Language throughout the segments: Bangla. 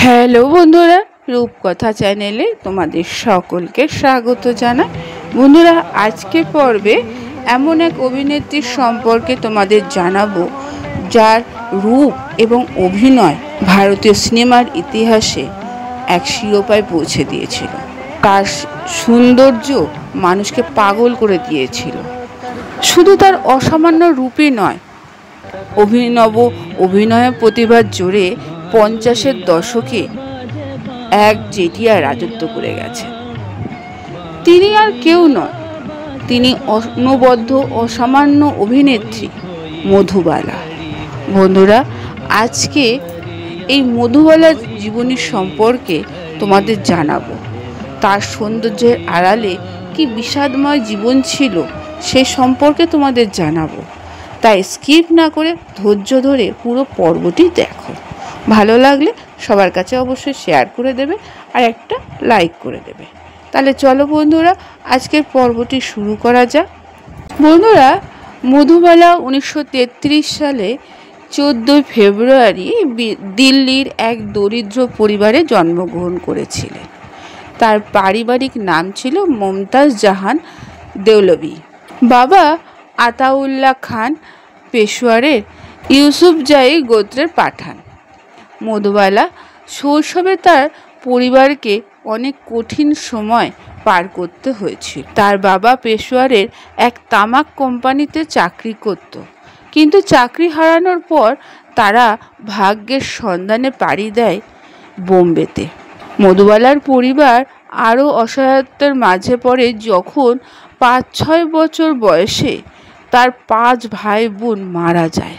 হ্যালো বন্ধুরা, রূপকথা চ্যানেলে তোমাদের সকলকে স্বাগত জানাই। বন্ধুরা, আজকের পর্বে এমন এক অভিনেত্রীর সম্পর্কে তোমাদের জানাবো যার রূপ এবং অভিনয় ভারতীয় সিনেমার ইতিহাসে এক শিরোপায় পৌঁছে দিয়েছিল। তার সৌন্দর্য মানুষকে পাগল করে দিয়েছিল। শুধু তার অসামান্য রূপই নয়, অভিনব অভিনয়ের প্রতিভার জোরে 50-এর দশকে এক জেঠিয়া রাজত্ব করে গেছে। তিনি আর কেউ নয়, তিনি অনবদ্য অসামান্য অভিনেত্রী মধুবালা। বন্ধুরা, আজকে এই মধুবালার জীবনী সম্পর্কে তোমাদের জানাবো। তার সৌন্দর্যের আড়ালে কি বিষাদময় জীবন ছিল সে সম্পর্কে তোমাদের জানাবো। তাই স্কিপ না করে ধৈর্য ধরে পুরো পর্বটি দেখো। ভালো লাগলে সবার কাছে অবশ্যই শেয়ার করে দেবে আর একটা লাইক করে দেবে। তাহলে চলো বন্ধুরা, আজকের পর্বটি শুরু করা যাক। বন্ধুরা, মধুবালা 1933 সালে 14 ফেব্রুয়ারি দিল্লির এক দরিদ্র পরিবারে জন্মগ্রহণ করেছিলেন। তার পারিবারিক নাম ছিল মমতাজ জাহান দেওলভি। বাবা আতাউল্লাহ খান পেশোয়ারের ইউসুফজাই গোত্রের পাঠান। মধুবালা শৈশবে তার পরিবারকে অনেক কঠিন সময় পার করতে হয়েছিল। তার বাবা পেশোয়ারের এক তামাক কোম্পানিতে চাকরি করত, কিন্তু চাকরি হারানোর পর তারা ভাগ্যের সন্ধানে পাড়ি দেয় বোম্বেতে। মধুবালার পরিবার আরও অসহায়তার মাঝে পড়ে যখন 5-6 বছর বয়সে তার 5 ভাই বোন মারা যায়।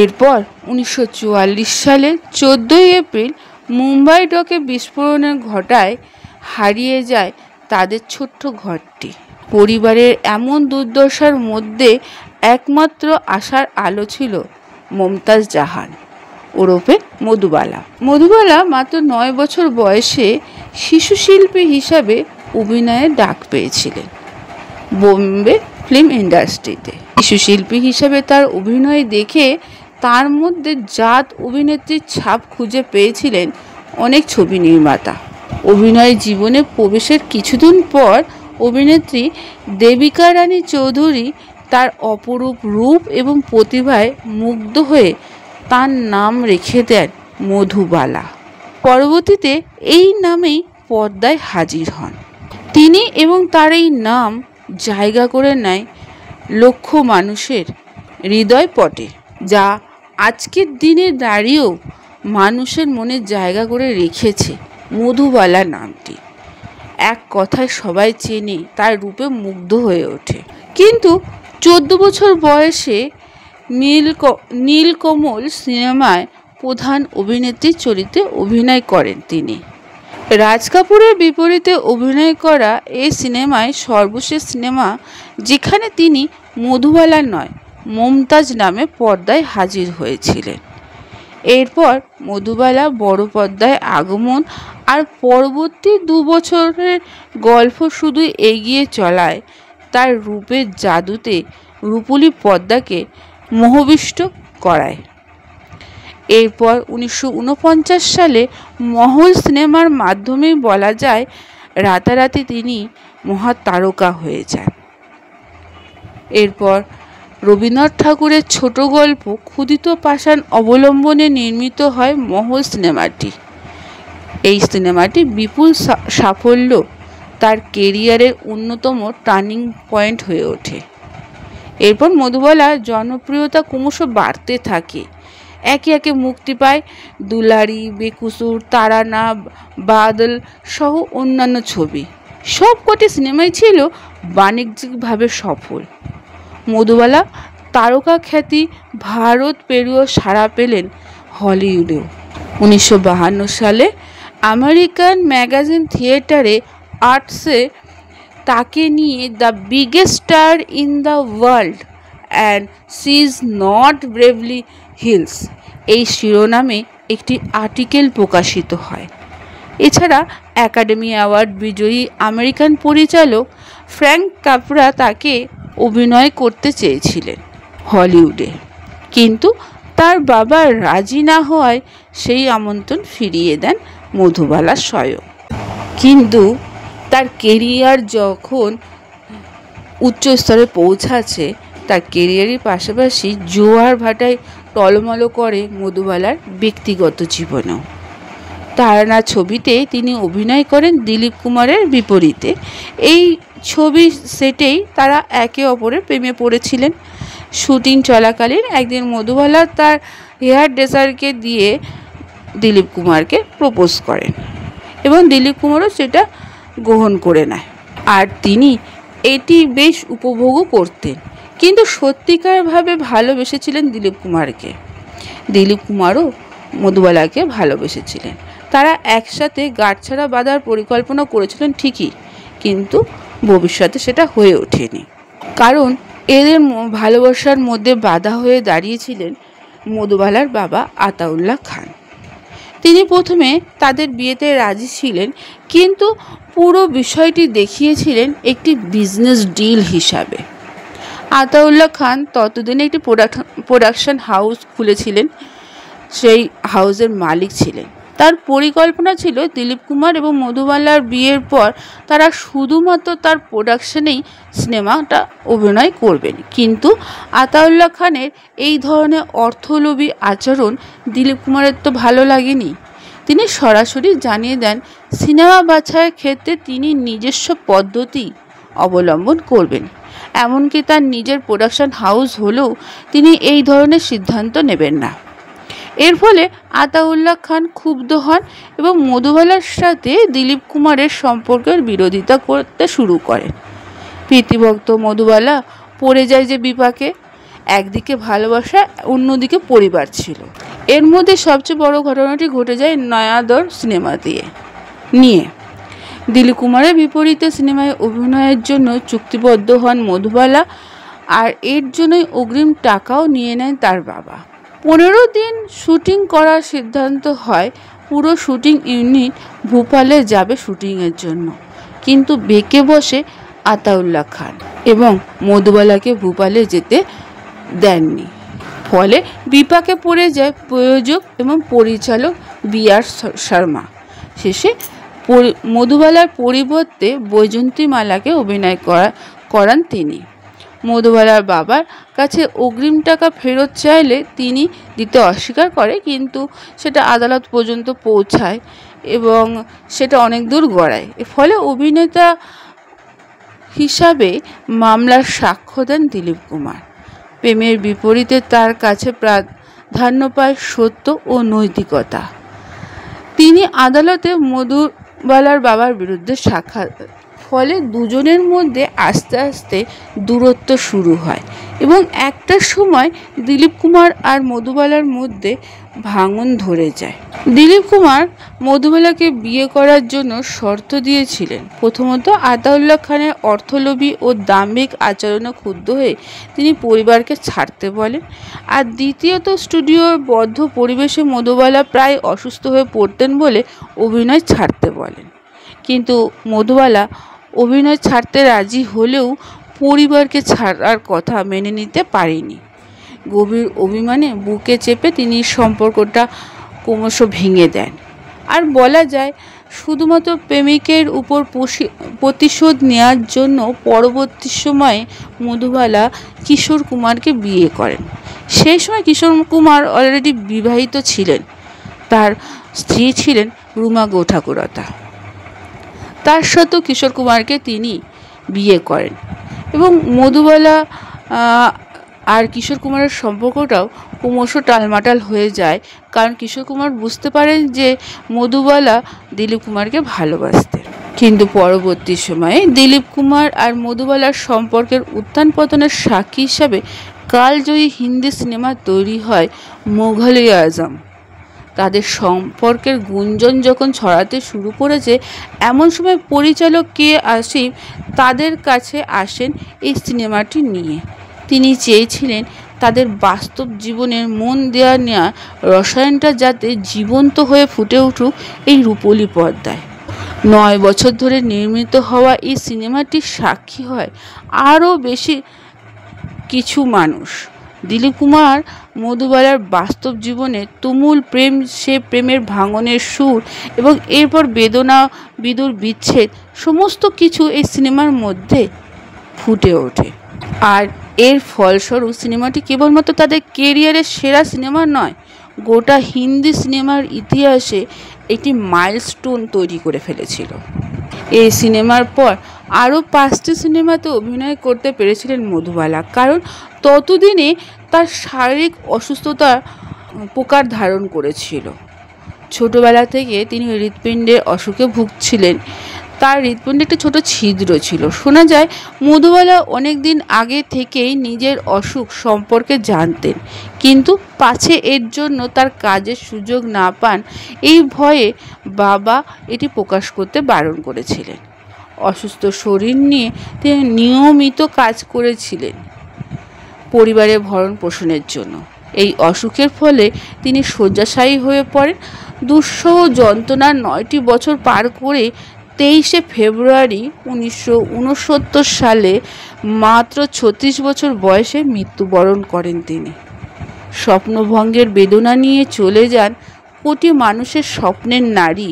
এরপর 1944 সালে 14 এপ্রিল মুম্বাই ডকে বিস্ফোরণের ঘটায় হারিয়ে যায় তাদের ছোট্ট ঘরটি। পরিবারের এমন দুর্দশার মধ্যে একমাত্র আশার আলো ছিল মমতাজ জাহান ওরফে মধুবালা। মধুবালা মাত্র 9 বছর বয়সে শিশু শিল্পী হিসাবে অভিনয়ের ডাক পেয়েছিলেন বোম্বে ফিল্ম ইন্ডাস্ট্রিতে। শিশু শিল্পী হিসাবে তার অভিনয় দেখে তার মধ্যে জাত অভিনেত্রীর ছাপ খুঁজে পেয়েছিলেন অনেক ছবি নির্মাতা। অভিনয় জীবনে প্রবেশের কিছুদিন পর অভিনেত্রী দেবিকা রানী চৌধুরী তার অপরূপ রূপ এবং প্রতিভায় মুগ্ধ হয়ে তার নাম রেখে দেন মধুবালা। পরবর্তীতে এই নামেই পর্দায় হাজির হন তিনি এবং তার এই নাম জায়গা করে নেয় লক্ষ মানুষের হৃদয় পটে, যা আজকের দিনে দাঁড়িয়েও মানুষের মনে জায়গা করে রেখেছে মধুবালা নামটি। এক কথায় সবাই চেনে, তার রূপে মুগ্ধ হয়ে ওঠে। কিন্তু 14 বছর বয়সে নীলকমল সিনেমায় প্রধান অভিনেত্রীর চরিত্রে অভিনয় করেন তিনি। রাজ কাপুরের বিপরীতে অভিনয় করা এই সিনেমায় সর্বশেষ সিনেমা, যেখানে তিনি মধুবালা নয় মমতাজ নামে পর্দায় হাজির হয়েছিলেন। এরপর মধুবালা বড় পর্দায় আগমন আর পরবর্তী 2 বছরের গল্প শুধু এগিয়ে চলায় তার রূপের জাদুতে রূপলী পর্দাকে মোহবিষ্ট করায়। এরপর 1949 সালে মহল সিনেমার মাধ্যমেই বলা যায় রাতারাতি তিনি মহাতারকা হয়ে যান। এরপর রবীন্দ্রনাথ ঠাকুরের ছোট গল্প ক্ষুদিত পাষাণ অবলম্বনে নির্মিত হয় মহল সিনেমাটি। এই সিনেমাটি বিপুল সাফল্য তার কেরিয়ারের অন্যতম টার্নিং পয়েন্ট হয়ে ওঠে। এরপর মধুবালার জনপ্রিয়তা ক্রমশ বাড়তে থাকে। একে একে মুক্তি পায় দুলারি, বেকুসুর, তারানা, বাদল সহ অন্যান্য ছবি। সবকটি সিনেমাই ছিল বাণিজ্যিকভাবে সফল। মধুবালা তারকা খ্যাতি ভারত পেরিয়ে সাড়া পেলেন হলিউডেও। 1952 সালে আমেরিকান ম্যাগাজিন থিয়েটারে আর্টসে তাকে নিয়ে the biggest star in the world and she is not Beverly hills এই শিরোনামে একটি আর্টিকেল প্রকাশিত হয়। এছাড়া একাডেমি অ্যাওয়ার্ড বিজয়ী আমেরিকান পরিচালক ফ্র্যাঙ্ক কাপরা তাকে অভিনয় করতে চেয়েছিলেন হলিউডে, কিন্তু তার বাবা রাজি না হওয়ায় সেই আমন্ত্রণ ফিরিয়ে দেন মধুবালা স্বয়ং। কিন্তু তার কেরিয়ার যখন উচ্চ স্তরে পৌঁছাচ্ছে, তার কেরিয়ারের পাশাপাশি জোয়ার ভাটায় টলমল করে মধুবালার ব্যক্তিগত জীবনেও। তারানা ছবিতে তিনি অভিনয় করেন দিলীপ কুমারের বিপরীতে। এই ছবি সেটেই তারা একে অপরের প্রেমে পড়েছিলেন। শুটিং চলাকালীন একদিন মধুবালা তার হেয়ার ড্রেসারকে দিয়ে দিলীপ কুমারকে প্রপোজ করেন এবং দিলীপ কুমারও সেটা গ্রহণ করে নেয়। আর তিনি এটি বেশ উপভোগও করতেন, কিন্তু সত্যিকারভাবে ভালোবেসেছিলেন দিলীপ কুমারকে। দিলীপ কুমারও মধুবালাকে ভালোবেসেছিলেন। তারা একসাথে গাঁটছড়া বাঁধার পরিকল্পনা করেছিলেন ঠিকই, কিন্তু ভবিষ্যতে সেটা হয়ে ওঠেনি। কারণ এদের ভালোবাসার মধ্যে বাধা হয়ে দাঁড়িয়েছিলেন মধুবালার বাবা আতাউল্লাহ খান। তিনি প্রথমে তাদের বিয়েতে রাজি ছিলেন, কিন্তু পুরো বিষয়টি দেখিয়েছিলেন একটি বিজনেস ডিল হিসাবে। আতাউল্লাহ খান ততদিনে একটি প্রোডাকশন হাউস খুলেছিলেন, সেই হাউসের মালিক ছিলেন। তার পরিকল্পনা ছিল দিলীপ কুমার এবং মধুবালার বিয়ের পর তারা শুধুমাত্র তার প্রোডাকশনেই সিনেমাটা অভিনয় করবেন। কিন্তু আতাউল্লাহ খানের এই ধরনের অর্থলোভী আচরণ দিলীপ কুমারের তো ভালো লাগেনি। তিনি সরাসরি জানিয়ে দেন সিনেমা বাছাইয়ের ক্ষেত্রে তিনি নিজস্ব পদ্ধতি অবলম্বন করবেন। এমনকি তার নিজের প্রোডাকশন হাউস হলেও তিনি এই ধরনের সিদ্ধান্ত নেবেন না। এর ফলে আতাউল্লাহ খান ক্ষুব্ধ হন এবং মধুবালার সাথে দিলীপ কুমারের সম্পর্কের বিরোধিতা করতে শুরু করেন। প্রীতিভক্ত মধুবালা পড়ে যায় যে বিপাকে। একদিকে ভালোবাসা, অন্যদিকে পরিবার ছিল। এর মধ্যে সবচেয়ে বড় ঘটনাটি ঘটে যায় নয়াদর সিনেমা নিয়ে। দিলীপ কুমারের বিপরীতে সিনেমায় অভিনয়ের জন্য চুক্তিবদ্ধ হন মধুবালা, আর এর জন্যই অগ্রিম টাকাও নিয়ে নেন তার বাবা। 15 দিন শুটিং করার সিদ্ধান্ত হয়। পুরো শুটিং ইউনিট ভোপালে যাবে শুটিংয়ের জন্য, কিন্তু বেঁকে বসে আতাউল্লাহ খান এবং মধুবালাকে ভোপালে যেতে দেননি। ফলে বিপাকে পড়ে যায় প্রযোজক এবং পরিচালক বি.আর. শর্মা। শেষে মধুবালার পরিবর্তে বৈজয়ন্তীমালাকে অভিনয় করান তিনি। মধুবালার বাবার কাছে অগ্রিম টাকা ফেরত চাইলে তিনি দিতে অস্বীকার করে, কিন্তু সেটা আদালত পর্যন্ত পৌঁছায় এবং সেটা অনেক দূর গড়ায়। ফলে অভিনেতা হিসাবে মামলার সাক্ষ্য দেন দিলীপ কুমার। প্রেমের বিপরীতে তার কাছে প্রাধান্য পায় সত্য ও নৈতিকতা। তিনি আদালতে মধুবালার বাবার বিরুদ্ধে সাক্ষ্য, ফলে দুজনের মধ্যে আস্তে আস্তে দূরত্ব শুরু হয় এবং একটা সময় দিলীপ কুমার আর মধুবালার মধ্যে ভাঙন ধরে যায়। দিলীপ কুমার মধুবালাকে বিয়ে করার জন্য শর্ত দিয়েছিলেন। প্রথমত, আতাউল্লাহ খানের অর্থলোভী ও দাম্ভিক আচরণে ক্ষুব্ধ হয়ে তিনি পরিবারকে ছাড়তে বলেন, আর দ্বিতীয়ত স্টুডিওর বদ্ধ পরিবেশে মধুবালা প্রায় অসুস্থ হয়ে পড়তেন বলে অভিনয় ছাড়তে বলেন। কিন্তু মধুবালা অভিনয় ছাড়তে রাজি হলেও পরিবারকে ছাড়ার কথা মেনে নিতে পারেনি। গভীর অভিমানে বুকে চেপে তিনি সম্পর্কটা ক্রমশ ভেঙে দেন। আর বলা যায় শুধুমাত্র প্রেমিকের উপর প্রতিশোধ নেওয়ার জন্য পরবর্তী সময়ে মধুবালা কিশোর কুমারকে বিয়ে করেন। সেই সময় কিশোর কুমার অলরেডি বিবাহিত ছিলেন। তার স্ত্রী ছিলেন রুমা গোঠাকুরতা। তার সাথেও কিশোর কুমারকে তিনি বিয়ে করেন এবং মধুবালা আর কিশোর কুমারের সম্পর্কটাও ক্রমশ টালমাটাল হয়ে যায়, কারণ কিশোর কুমার বুঝতে পারেন যে মধুবালা দিলীপ কুমারকে ভালোবাসতেন। কিন্তু পরবর্তী সময়ে দিলীপ কুমার আর মধুবালার সম্পর্কের উত্থান পতনের সাক্ষী হিসাবে কালজয়ী হিন্দি সিনেমা তৈরি হয় মুঘল-ই-আজম। তাদের সম্পর্কের গুঞ্জন যখন ছড়াতে শুরু করেছে, এমন সময় পরিচালক কে আসিফ তাদের কাছে আসেন এই সিনেমাটি নিয়ে। তিনি চেয়েছিলেন তাদের বাস্তব জীবনের মন দেওয়া নেওয়া রসায়নটা যাতে জীবন্ত হয়ে ফুটে উঠুক এই রূপলী পর্দায়। 9 বছর ধরে নির্মিত হওয়া এই সিনেমাটির সাক্ষী হয় আরও বেশি কিছু মানুষ। দিলীপ কুমার মধুবালার বাস্তব জীবনে তুমুল প্রেম, সে প্রেমের ভাঙনের সুর এবং এরপর বেদনা, বিদুর বিচ্ছেদ সমস্ত কিছু এই সিনেমার মধ্যে ফুটে ওঠে। আর এর ফলস্বরূপ সিনেমাটি কেবলমাত্র তাদের কেরিয়ারের সেরা সিনেমা নয়, গোটা হিন্দি সিনেমার ইতিহাসে একটি মাইলস্টোন তৈরি করে ফেলেছিল। এই সিনেমার পর আরও 5টি সিনেমাতে অভিনয় করতে পেরেছিলেন মধুবালা, কারণ ততদিনে তার শারীরিক অসুস্থতা প্রকার ধারণ করেছিল। ছোটবেলা থেকে তিনি হৃৎপিণ্ডের অসুখে ভুগছিলেন। তার হৃৎপিণ্ডে একটি ছোট ছিদ্র ছিল। শোনা যায় মধুবালা অনেক দিন আগে থেকেই নিজের অসুখ সম্পর্কে জানতেন, কিন্তু পাছে এর জন্য তার কাজের সুযোগ না পান এই ভয়ে বাবা এটি প্রকাশ করতে বারণ করেছিলেন। অসুস্থ শরীর নিয়ে তিনি নিয়মিত কাজ করেছিলেন পরিবারের ভরণ পোষণের জন্য। এই অসুখের ফলে তিনি শয্যাশায়ী হয়ে পড়েন। দুঃসহ যন্ত্রণার 9টি বছর পার করে 23শে ফেব্রুয়ারি 1969 সালে মাত্র 36 বছর বয়সে মৃত্যুবরণ করেন তিনি। স্বপ্নভঙ্গের বেদনা নিয়ে চলে যান কোটি মানুষের স্বপ্নের নারী।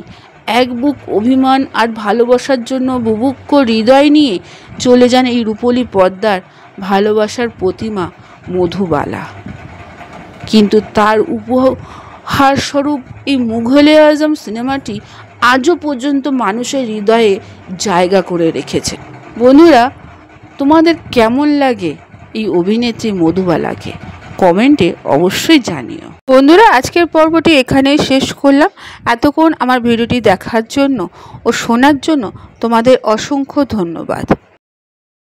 এক বুক অভিমান আর ভালোবাসার জন্য বুভুক্ষ হৃদয় নিয়ে চলে যান এই রূপলী পর্দার ভালোবাসার প্রতিমা মধুবালা। কিন্তু তার উপহারস্বরূপ এই মুঘল-এ আজম সিনেমাটি আজও পর্যন্ত মানুষের হৃদয়ে জায়গা করে রেখেছে। বন্ধুরা, তোমাদের কেমন লাগে এই অভিনেত্রী মধুবালাকে? কমেন্টে অবশ্যই জানিও। বন্ধুরা, আজকের পর্বটি এখানেই শেষ করলাম। এতক্ষণ আমার ভিডিওটি দেখার জন্য ও শোনার জন্য তোমাদের অসংখ্য ধন্যবাদ।